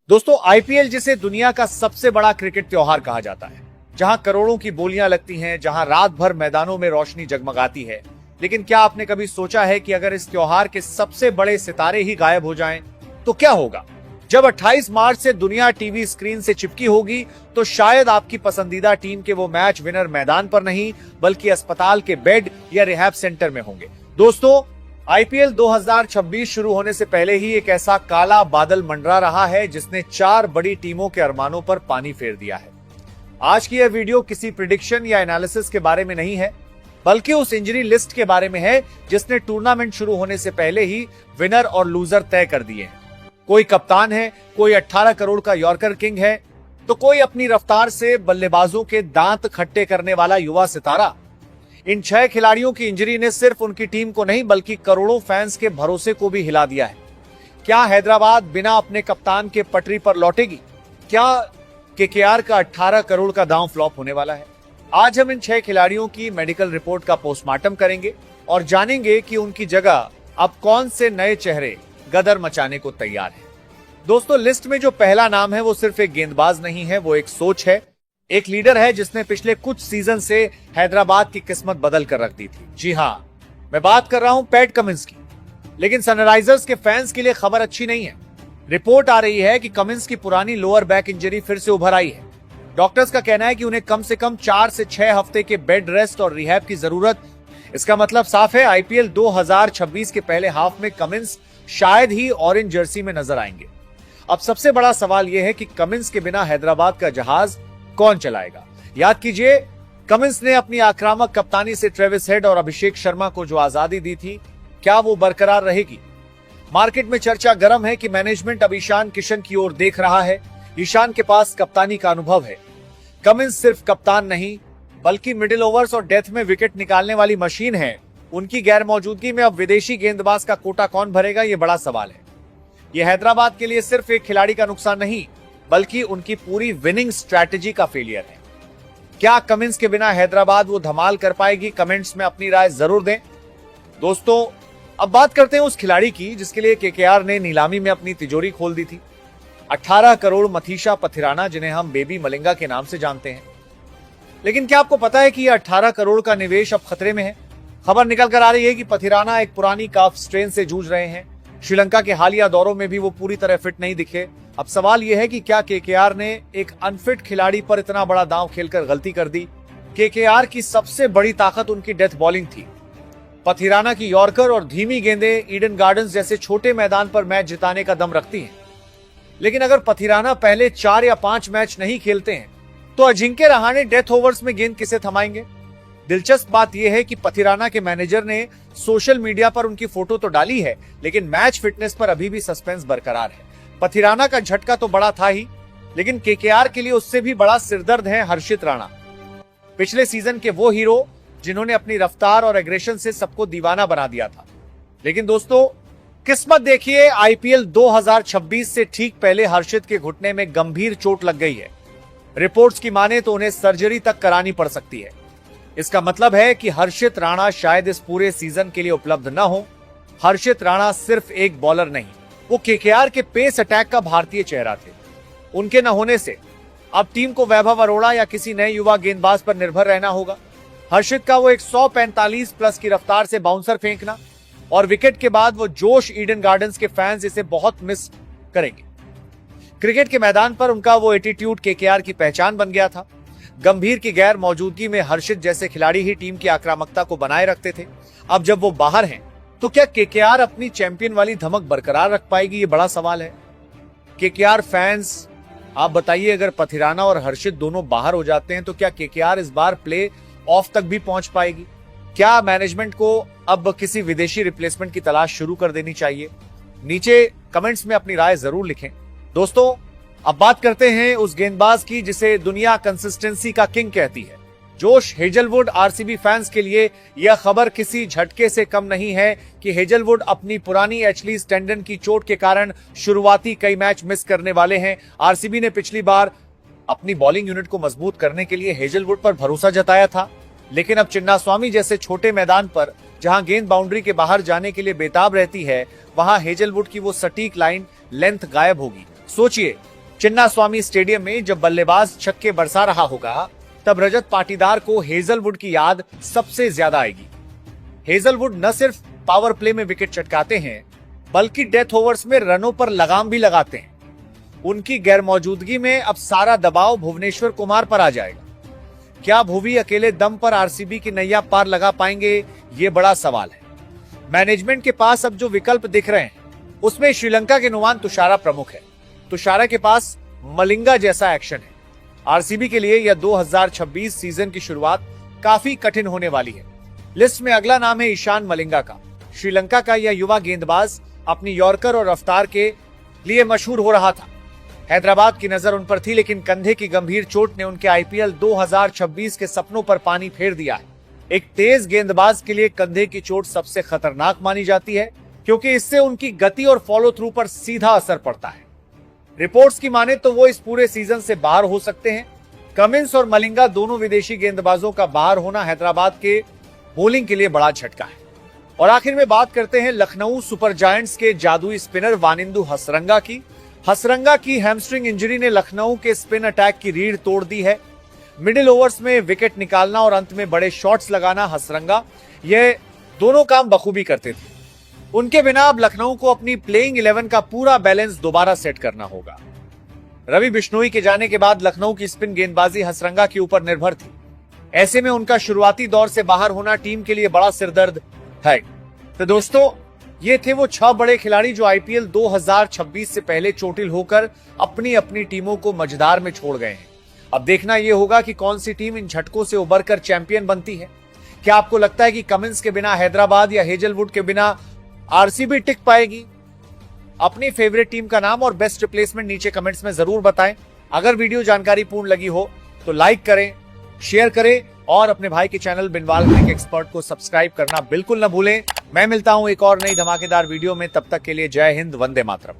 दोस्तों, आईपीएल जिसे दुनिया का सबसे बड़ा क्रिकेट त्योहार कहा जाता है, जहां करोड़ों की बोलियां लगती हैं, जहां रात भर मैदानों में रोशनी जगमगाती है, लेकिन क्या आपने कभी सोचा है कि अगर इस त्योहार के सबसे बड़े सितारे ही गायब हो जाएं, तो क्या होगा? जब 28 मार्च से दुनिया टीवी स्क्रीन से चिपकी होगी, तो शायद आपकी पसंदीदा टीम के वो मैच विनर मैदान पर नहीं, बल्कि अस्पताल के बेड या रिहैब सेंटर में होंगे। दोस्तों, आईपीएल 2026 शुरू होने से पहले ही एक ऐसा काला बादल मंडरा रहा है जिसने 4 बड़ी टीमों के अरमानों पर पानी फेर दिया है। आज की यह वीडियो किसी प्रिडिक्शन या एनालिसिस के बारे में नहीं है, बल्कि उस इंजरी लिस्ट के बारे में है जिसने टूर्नामेंट शुरू होने से पहले ही विनर और लूजर तय कर दिए हैं। कोई कप्तान है, कोई 18 करोड़ का यॉर्कर किंग है, तो कोई अपनी रफ्तार से बल्लेबाजों के दांत खट्टे करने वाला युवा सितारा। इन 6 खिलाड़ियों की इंजरी ने सिर्फ उनकी टीम को नहीं, बल्कि करोड़ों फैंस के भरोसे को भी हिला दिया है। क्या हैदराबाद बिना अपने कप्तान के पटरी पर लौटेगी? क्या केकेआर का 18 करोड़ का दांव फ्लॉप होने वाला है? आज हम इन 6 खिलाड़ियों की मेडिकल रिपोर्ट का पोस्टमार्टम करेंगे और जानेंगे कि उनकी जगह अब कौन से नए चेहरे गदर मचाने को तैयार हैं। दोस्तों, लिस्ट में जो पहला नाम है वो सिर्फ एक गेंदबाज नहीं है, वो एक सोच है, एक लीडर है जिसने पिछले कुछ सीजन से हैदराबाद की किस्मत बदल कर रख दी थी। जी हां, मैं बात कर रहा हूं पैट कमिंस की। लेकिन सनराइजर्स के फैंस के लिए खबर अच्छी नहीं है। रिपोर्ट आ रही है कि कमिंस की पुरानी लोअर बैक इंजरी फिर से उभर आई है। डॉक्टर्स का कहना है कि उन्हें कम से कम 4 से 6 हफ्ते के बेड रेस्ट और रिहैब की जरूरत। इसका मतलब साफ है, आईपीएल 2026 के पहले हाफ में कमिंस शायद ही ऑरेंज जर्सी में नजर आएंगे। अब सबसे बड़ा सवाल यह है कि कमिंस के बिना हैदराबाद का जहाज कौन चलाएगा? याद कीजिए, कमिंस ने अपनी आक्रामक कप्तानी से ट्रेविस हेड और अभिषेक शर्मा को जो आजादी दी थी, क्या वो बरकरार रहेगी? मार्केट में चर्चा गर्म है कि मैनेजमेंट अब ईशान किशन की ओर देख रहा है। ईशान के पास कप्तानी का अनुभव है। कमिंस सिर्फ कप्तान नहीं, बल्कि मिडिल ओवर्स और डेथ में विकेट निकालने वाली मशीन है। उनकी गैर मौजूदगी में अब विदेशी गेंदबाज का कोटा कौन भरेगा, ये बड़ा सवाल है। यह हैदराबाद के लिए सिर्फ एक खिलाड़ी का नुकसान नहीं, बल्कि उनकी पूरी विनिंग स्ट्रैटेजी का फेलियर है। क्या कमिंस के बिना हैदराबाद वो धमाल कर पाएगी? कमेंट्स में अपनी राय जरूर दें। दोस्तों, अब बात करते हैं उस खिलाड़ी की जिसके लिए केकेआर ने नीलामी में अपनी तिजोरी खोल दी थी। 18 करोड़ मथीशा पथिराना, जिन्हें हम बेबी मलिंगा के नाम से जानते हैं। लेकिन क्या आपको पता है कि यह 18 करोड़ का निवेश अब खतरे में है? खबर निकल कर आ रही है कि पथिराना एक पुरानी काफ स्ट्रेन से जूझ रहे हैं। श्रीलंका के हालिया दौरों में भी वो पूरी तरह फिट नहीं दिखे। अब सवाल यह है कि क्या केकेआर ने एक अनफिट खिलाड़ी पर इतना बड़ा दांव खेलकर गलती कर दी? केकेआर की सबसे बड़ी ताकत उनकी डेथ बॉलिंग थी। पथिराना की यॉर्कर और धीमी गेंदें ईडन गार्डन्स जैसे छोटे मैदान पर मैच जिताने का दम रखती हैं। लेकिन अगर पथिराना पहले 4 या 5 मैच नहीं खेलते हैं, तो अजिंक्य रहाणे डेथ ओवर्स में गेंद किसे थमाएंगे? दिलचस्प बात यह है कि पथिराना के मैनेजर ने सोशल मीडिया पर उनकी फोटो तो डाली है, लेकिन मैच फिटनेस पर अभी भी सस्पेंस बरकरार है। पथिराना का झटका तो बड़ा था ही, लेकिन केकेआर के लिए उससे भी बड़ा सिरदर्द है हर्षित राणा। पिछले सीजन के वो हीरो जिन्होंने अपनी रफ्तार और एग्रेशन से सबको दीवाना बना दिया था। लेकिन दोस्तों, किस्मत देखिए, आईपीएल 2026 से ठीक पहले हर्षित के घुटने में गंभीर चोट लग गई है। रिपोर्ट्स की माने तो उन्हें सर्जरी तक करानी पड़ सकती है। इसका मतलब है कि हर्षित राणा शायद इस पूरे सीजन के लिए उपलब्ध न हो। हर्षित राणा सिर्फ एक बॉलर नहीं, वो केकेआर के पेस अटैक का भारतीय चेहरा थे। उनके न होने से अब टीम को वैभव अरोड़ा या किसी नए युवा गेंदबाज पर निर्भर रहना होगा। हर्षित का वो 145 प्लस की रफ्तार से बाउंसर फेंकना और विकेट के बाद वो जोश, ईडन गार्डन्स के फैंस इसे बहुत मिस करेंगे। क्रिकेट के मैदान पर उनका वो एटीट्यूड केकेआर की पहचान बन गया था। गंभीर की गैर मौजूदगी में हर्षित जैसे खिलाड़ी ही टीम की आक्रामकता को बनाए रखते थे। अब जब वो बाहर हैं, तो क्या केकेआर अपनी चैंपियन वाली धमक बरकरार रख पाएगी? ये बड़ा सवाल है। केकेआर फैंस, आप बताइए, अगर पथिराना और हर्षित दोनों बाहर हो जाते हैं, तो क्या केकेआर इस बार प्ले ऑफ तक भी पहुंच पाएगी? क्या मैनेजमेंट को अब किसी विदेशी रिप्लेसमेंट की तलाश शुरू कर देनी चाहिए? नीचे कमेंट्स में अपनी राय जरूर लिखें। दोस्तों, अब बात करते हैं उस गेंदबाज की जिसे दुनिया कंसिस्टेंसी का किंग कहती है। Josh Hazlewood. आरसीबी फैंस के लिए यह खबर किसी झटके से कम नहीं है कि हेजलवुड अपनी पुरानी एचलीज टेंडन की चोट के कारण शुरुआती कई मैच मिस करने वाले हैं। आरसीबी ने पिछली बार अपनी बॉलिंग यूनिट को मजबूत करने के लिए हेजलवुड पर भरोसा जताया था, लेकिन अब चिन्नास्वामी जैसे छोटे मैदान पर, जहां गेंद बाउंड्री के बाहर जाने के लिए बेताब रहती है, वहां हेजलवुड की वो सटीक लाइन लेंथ गायब होगी। सोचिए, चिन्नास्वामी स्टेडियम में जब बल्लेबाज छक्के बरसा रहा होगा तब रजत पाटीदार को हेजलवुड की याद सबसे ज्यादा आएगी। हेजलवुड न सिर्फ पावर प्ले में विकेट चटकाते हैं बल्कि डेथ ओवर्स में रनों पर लगाम भी लगाते हैं। उनकी गैरमौजूदगी में अब सारा दबाव भुवनेश्वर कुमार पर आ जाएगा। क्या भुवी अकेले दम पर आरसीबी की नैया पार लगा पाएंगे, ये बड़ा सवाल है। मैनेजमेंट के पास अब जो विकल्प दिख रहे हैं उसमें श्रीलंका के नुमान तुषारा प्रमुख है। तुषारा के पास मलिंगा जैसा एक्शन है। आरसीबी के लिए यह 2026 सीजन की शुरुआत काफी कठिन होने वाली है। लिस्ट में अगला नाम है ईशान मलिंगा का। श्रीलंका का यह युवा गेंदबाज अपनी यॉर्कर और रफ्तार के लिए मशहूर हो रहा था। हैदराबाद की नजर उन पर थी, लेकिन कंधे की गंभीर चोट ने उनके आईपीएल 2026 के सपनों पर पानी फेर दिया है। एक तेज गेंदबाज के लिए कंधे की चोट सबसे खतरनाक मानी जाती है क्योंकि इससे उनकी गति और फॉलो थ्रू पर सीधा असर पड़ता है। रिपोर्ट्स की माने तो वो इस पूरे सीजन से बाहर हो सकते हैं। कमिंस और मलिंगा दोनों विदेशी गेंदबाजों का बाहर होना हैदराबाद के बॉलिंग के लिए बड़ा झटका है। और आखिर में बात करते हैं लखनऊ सुपर जायंट्स के जादुई स्पिनर वानिंदु हसरंगा की। हसरंगा की हैमस्ट्रिंग इंजरी ने लखनऊ के स्पिन अटैक की रीढ़ तोड़ दी है। मिडिल ओवर्स में विकेट निकालना और अंत में बड़े शॉट्स लगाना हसरंगा ये दोनों काम बखूबी करते थे। उनके बिना अब लखनऊ को अपनी प्लेइंग 11 का पूरा बैलेंस दोबारा सेट करना होगा। रवि बिश्नोई के जाने के बाद लखनऊ की स्पिन गेंदबाजी हसरंगा के ऊपर निर्भर थी। ऐसे में उनका शुरुआती दौर से बाहर होना टीम के लिए बड़ा सिरदर्द है। तो दोस्तों, ये थे वो 6 बड़े खिलाड़ी जो आईपीएल 2026 से पहले चोटिल होकर अपनी अपनी टीमों को मझधार में छोड़ गए हैं। अब देखना यह होगा कि कौन सी टीम इन झटकों से उबरकर चैंपियन बनती है। क्या आपको लगता है कि कमिंस के बिना हैदराबाद या हेजलवुड के बिना आरसीबी टिक पाएगी? अपनी फेवरेट टीम का नाम और बेस्ट रिप्लेसमेंट नीचे कमेंट्स में जरूर बताएं। अगर वीडियो जानकारी पूर्ण लगी हो तो लाइक करें, शेयर करें और अपने भाई के चैनल बिनवाल क्रिक एक्सपर्ट को सब्सक्राइब करना बिल्कुल न भूलें। मैं मिलता हूं एक और नई धमाकेदार वीडियो में, तब तक के लिए जय हिंद, वंदे मातरम।